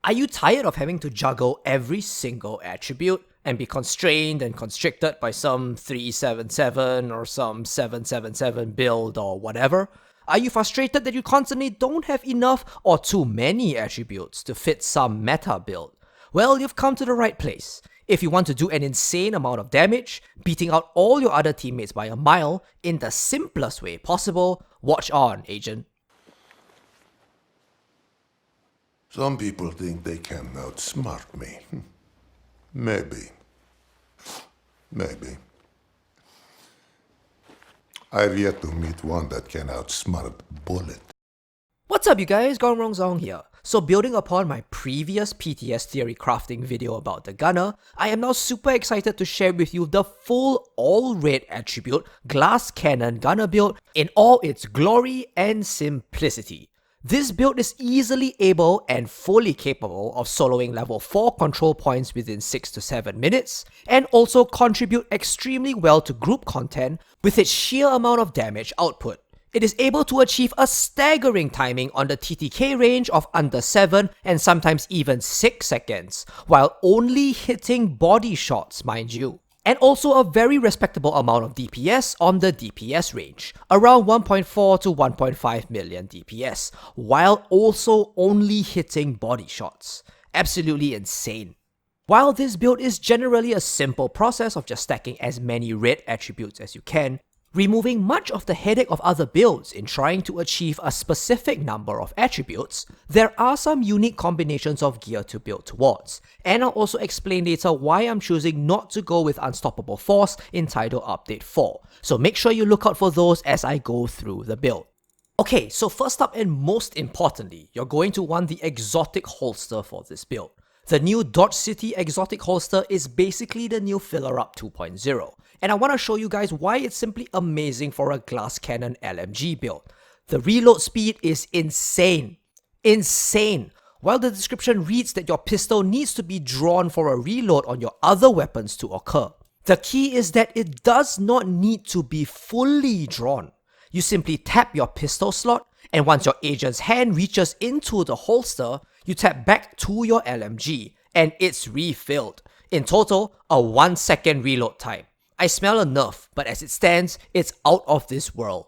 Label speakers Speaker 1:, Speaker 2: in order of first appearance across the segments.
Speaker 1: Are you tired of having to juggle every single attribute and be constrained and constricted by some 377 or some 777 build or whatever? Are you frustrated that you constantly don't have enough or too many attributes to fit some meta build? Well, you've come to the right place. If you want to do an insane amount of damage, beating out all your other teammates by a mile in the simplest way possible, watch on, agent.
Speaker 2: Some people think they can outsmart me. Maybe. I've yet to meet one that can outsmart Bullet.
Speaker 1: What's up you guys, Gone Wrong Zong here. So building upon my previous PTS theory crafting video about the gunner, I am now super excited to share with you the full all-red attribute glass cannon gunner build in all its glory and simplicity. This build is easily able and fully capable of soloing level 4 control points within 6 to 7 minutes, and also contribute extremely well to group content with its sheer amount of damage output. It is able to achieve a staggering timing on the TTK range of under 7 and sometimes even 6 seconds, while only hitting body shots, mind you. And also a very respectable amount of DPS on the DPS range, around 1.4 to 1.5 million DPS, while also only hitting body shots. Absolutely insane. While this build is generally a simple process of just stacking as many red attributes as you can, removing much of the headache of other builds in trying to achieve a specific number of attributes, there are some unique combinations of gear to build towards, and I'll also explain later why I'm choosing not to go with Unstoppable Force in Tidal Update 4, so make sure you look out for those as I go through the build. Okay, so first up and most importantly, you're going to want the exotic holster for this build. The new Dodge City exotic holster is basically the new Filler Up 2.0, and I want to show you guys why it's simply amazing for a glass cannon LMG build. The reload speed is insane. Insane! While the description reads that your pistol needs to be drawn for a reload on your other weapons to occur, the key is that it does not need to be fully drawn. You simply tap your pistol slot, and once your agent's hand reaches into the holster, you tap back to your LMG, and it's refilled. In total, a 1 second reload time. I smell a nerf, but as it stands, it's out of this world.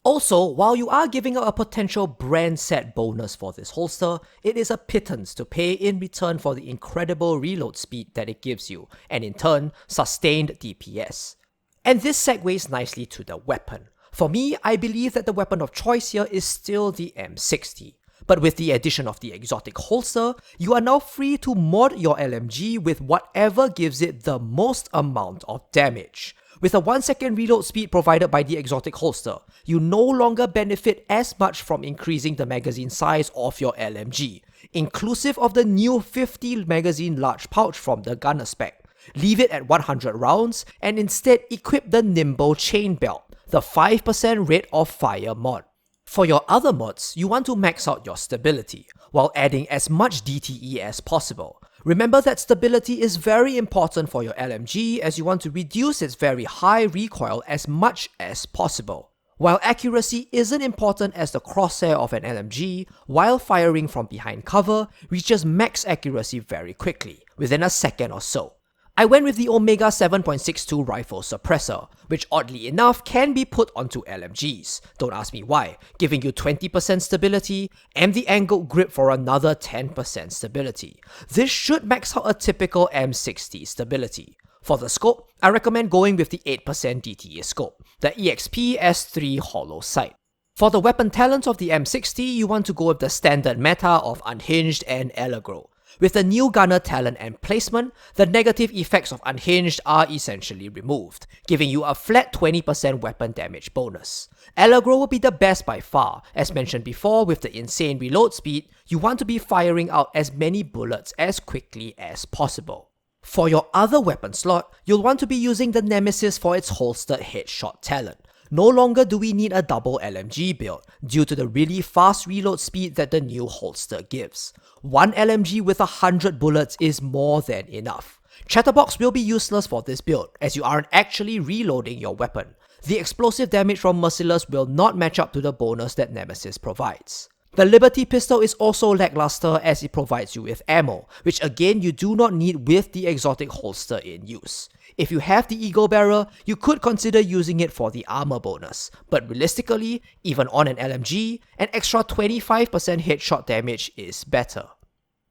Speaker 1: Also, while you are giving up a potential brand set bonus for this holster, it is a pittance to pay in return for the incredible reload speed that it gives you, and in turn, sustained DPS. And this segues nicely to the weapon. For me, I believe that the weapon of choice here is still the M60. But with the addition of the exotic holster, you are now free to mod your LMG with whatever gives it the most amount of damage. With a 1 second reload speed provided by the exotic holster, you no longer benefit as much from increasing the magazine size of your LMG, inclusive of the new 50 magazine large pouch from the gunner spec. Leave it at 100 rounds and instead equip the Nimble chain belt, the 5% rate of fire mod. For your other mods, you want to max out your stability, while adding as much DTE as possible. Remember that stability is very important for your LMG as you want to reduce its very high recoil as much as possible. While accuracy isn't important as the crosshair of an LMG, while firing from behind cover reaches max accuracy very quickly, within a second or so. I went with the Omega 7.62 rifle suppressor, which oddly enough can be put onto LMGs, don't ask me why, giving you 20% stability, and the angled grip for another 10% stability. This should max out a typical M60 stability. For the scope, I recommend going with the 8% DTE scope, the EXP S3 HOLO sight. For the weapon talent of the M60, you want to go with the standard meta of Unhinged and ALLEGRO. With the new gunner talent and placement, the negative effects of Unhinged are essentially removed, giving you a flat 20% weapon damage bonus. ALLEGRO will be the best by far. As mentioned before, with the insane reload speed, you want to be firing out as many bullets as quickly as possible. For your other weapon slot, you'll want to be using the NEMESIS for its holstered headshot talent. No longer do we need a double LMG build, due to the really fast reload speed that the new holster gives. One LMG with 100 bullets is more than enough. Chatterbox will be useless for this build, as you aren't actually reloading your weapon. The explosive damage from Merciless will not match up to the bonus that NEMESIS provides. The Liberty pistol is also lackluster as it provides you with ammo, which again you do not need with the exotic holster in use. If you have the Eagle Barrel, you could consider using it for the armor bonus, but realistically, even on an LMG, an extra 25% headshot damage is better.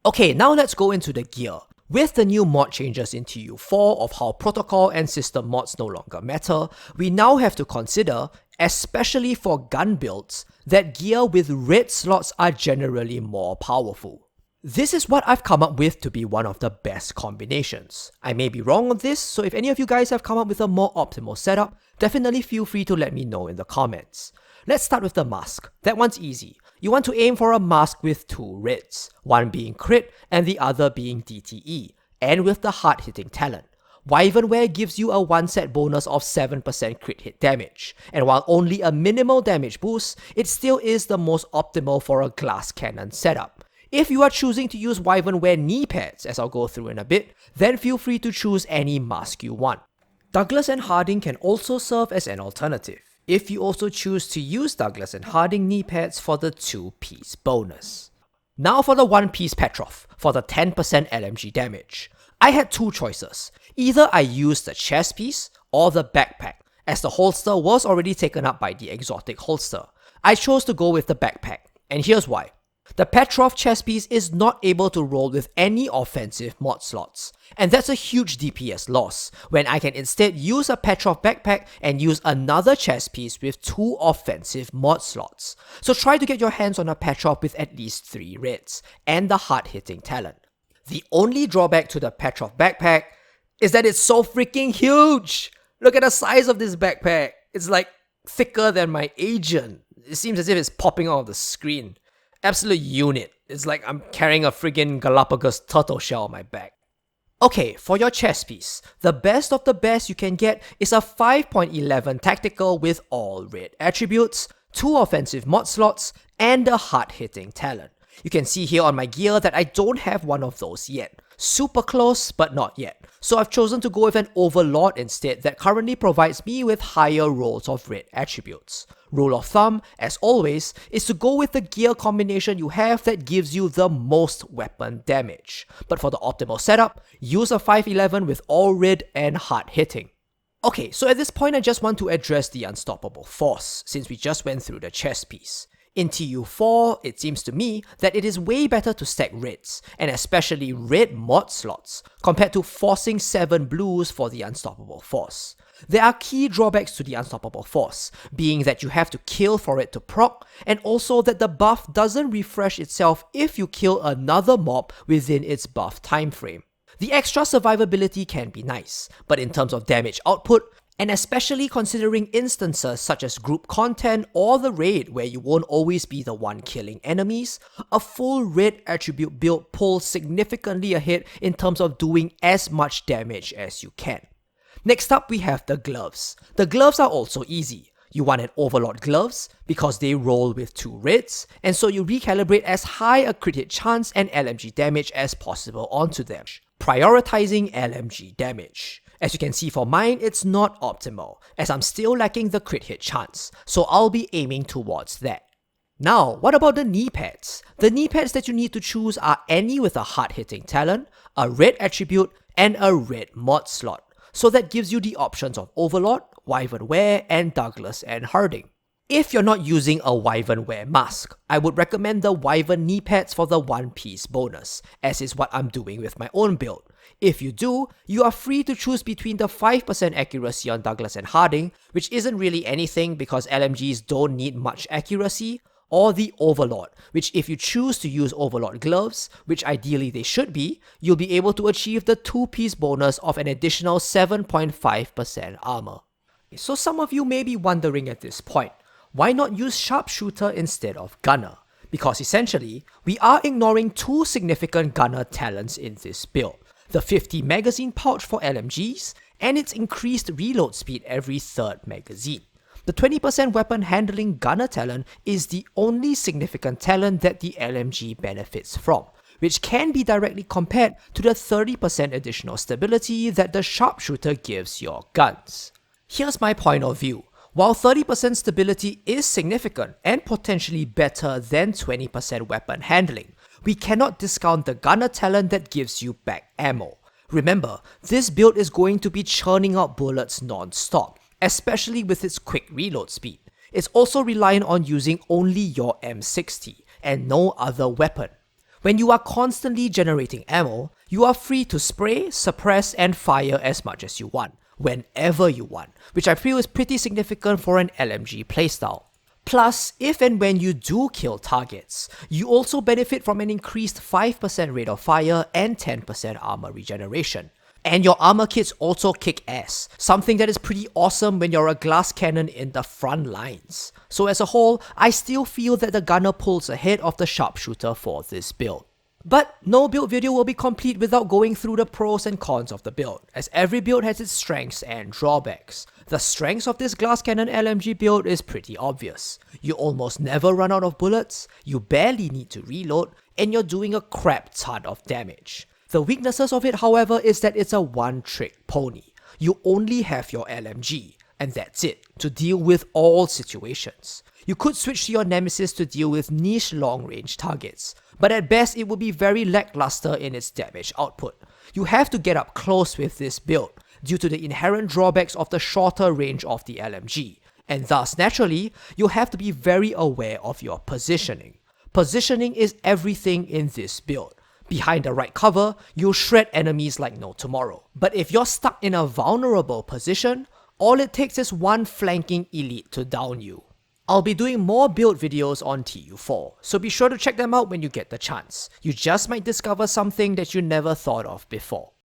Speaker 1: Okay, now let's go into the gear. With the new mod changes in TU4 of how protocol and system mods no longer matter, we now have to consider, especially for gun builds, that gear with red slots are generally more powerful. This is what I've come up with to be one of the best combinations. I may be wrong on this, so if any of you guys have come up with a more optimal setup, definitely feel free to let me know in the comments. Let's start with the mask. That one's easy. You want to aim for a mask with two reds, one being crit and the other being DTE, and with the hard-hitting talent. Wyvern Wear gives you a one set bonus of 7% crit hit damage, and while only a minimal damage boost, it still is the most optimal for a glass cannon setup. If you are choosing to use Wyvern Wear knee pads, as I'll go through in a bit, then feel free to choose any mask you want. Douglas and Harding can also serve as an alternative, if you also choose to use Douglas and Harding knee pads for the 2-piece bonus. Now for the 1-piece Petrov, for the 10% LMG damage. I had two choices. Either I used the chest piece or the backpack, as the holster was already taken up by the exotic holster. I chose to go with the backpack, and here's why. The Petrov chest piece is not able to roll with any offensive mod slots, and that's a huge DPS loss, when I can instead use a Petrov backpack and use another chest piece with 2 offensive mod slots. So try to get your hands on a Petrov with at least 3 reds, and the hard-hitting talent. The only drawback to the Petrov backpack is that it's so freaking huge! Look at the size of this backpack! It's like thicker than my agent. It seems as if it's popping out of the screen. Absolute unit. It's like I'm carrying a friggin' Galapagos turtle shell on my back. Okay, for your chest piece, the best of the best you can get is a 5.11 tactical with all red attributes, 2 offensive mod slots, and a hard-hitting talent. You can see here on my gear that I don't have one of those yet. Super close, but not yet. So I've chosen to go with an Overlord instead that currently provides me with higher rolls of red attributes. Rule of thumb, as always, is to go with the gear combination you have that gives you the most weapon damage. But for the optimal setup, use a 511 with all red and hard hitting. Okay, so at this point I just want to address the unstoppable force, since we just went through the chest piece. In TU4, it seems to me that it is way better to stack reds, and especially red mod slots, compared to forcing 7 blues for the unstoppable force. There are key drawbacks to the unstoppable force, being that you have to kill for it to proc, and also that the buff doesn't refresh itself if you kill another mob within its buff time frame. The extra survivability can be nice, but in terms of damage output, and especially considering instances such as group content or the raid where you won't always be the one killing enemies, a full red attribute build pulls significantly ahead in terms of doing as much damage as you can. Next up we have the gloves. The gloves are also easy. You want an Overlord gloves because they roll with 2 reds, and so you recalibrate as high a crit hit chance and LMG damage as possible onto them, prioritizing LMG damage. As you can see for mine, it's not optimal, as I'm still lacking the crit hit chance, so I'll be aiming towards that. Now, what about the knee pads? The knee pads that you need to choose are any with a hard hitting talent, a red attribute, and a red mod slot. So that gives you the options of Overlord, Wyvern Wear, and Douglas and Harding. If you're not using a Wyvern Wear mask, I would recommend the Wyvern knee pads for the 1-piece bonus, as is what I'm doing with my own build. If you do, you are free to choose between the 5% accuracy on Douglas and Harding, which isn't really anything because LMGs don't need much accuracy, or the Overlord, which if you choose to use Overlord gloves, which ideally they should be, you'll be able to achieve the 2-piece bonus of an additional 7.5% armor. So some of you may be wondering at this point, why not use Sharpshooter instead of Gunner? Because essentially, we are ignoring 2 significant Gunner talents in this build. The 50 magazine pouch for LMGs, and its increased reload speed every 3rd magazine. The 20% weapon handling Gunner talent is the only significant talent that the LMG benefits from, which can be directly compared to the 30% additional stability that the Sharpshooter gives your guns. Here's my point of view. While 30% stability is significant and potentially better than 20% weapon handling, we cannot discount the gunner talent that gives you back ammo. Remember, this build is going to be churning out bullets non-stop, especially with its quick reload speed. It's also reliant on using only your M60 and no other weapon. When you are constantly generating ammo, you are free to spray, suppress, and fire as much as you want, whenever you want, which I feel is pretty significant for an LMG playstyle. Plus, if and when you do kill targets, you also benefit from an increased 5% rate of fire and 10% armor regeneration. And your armor kits also kick ass, something that is pretty awesome when you're a glass cannon in the front lines. So as a whole, I still feel that the gunner pulls ahead of the sharpshooter for this build. But no build video will be complete without going through the pros and cons of the build, as every build has its strengths and drawbacks. The strengths of this glass cannon LMG build is pretty obvious. You almost never run out of bullets, you barely need to reload, and you're doing a crap ton of damage. The weaknesses of it, however, is that it's a one-trick pony. You only have your LMG, and that's it, to deal with all situations. You could switch to your Nemesis to deal with niche long-range targets, but at best it would be very lackluster in its damage output. You have to get up close with this build, due to the inherent drawbacks of the shorter range of the LMG, and thus naturally, you have to be very aware of your positioning. Positioning is everything in this build. Behind the right cover, you'll shred enemies like no tomorrow. But if you're stuck in a vulnerable position, all it takes is one flanking elite to down you. I'll be doing more build videos on TU4, so be sure to check them out when you get the chance. You just might discover something that you never thought of before.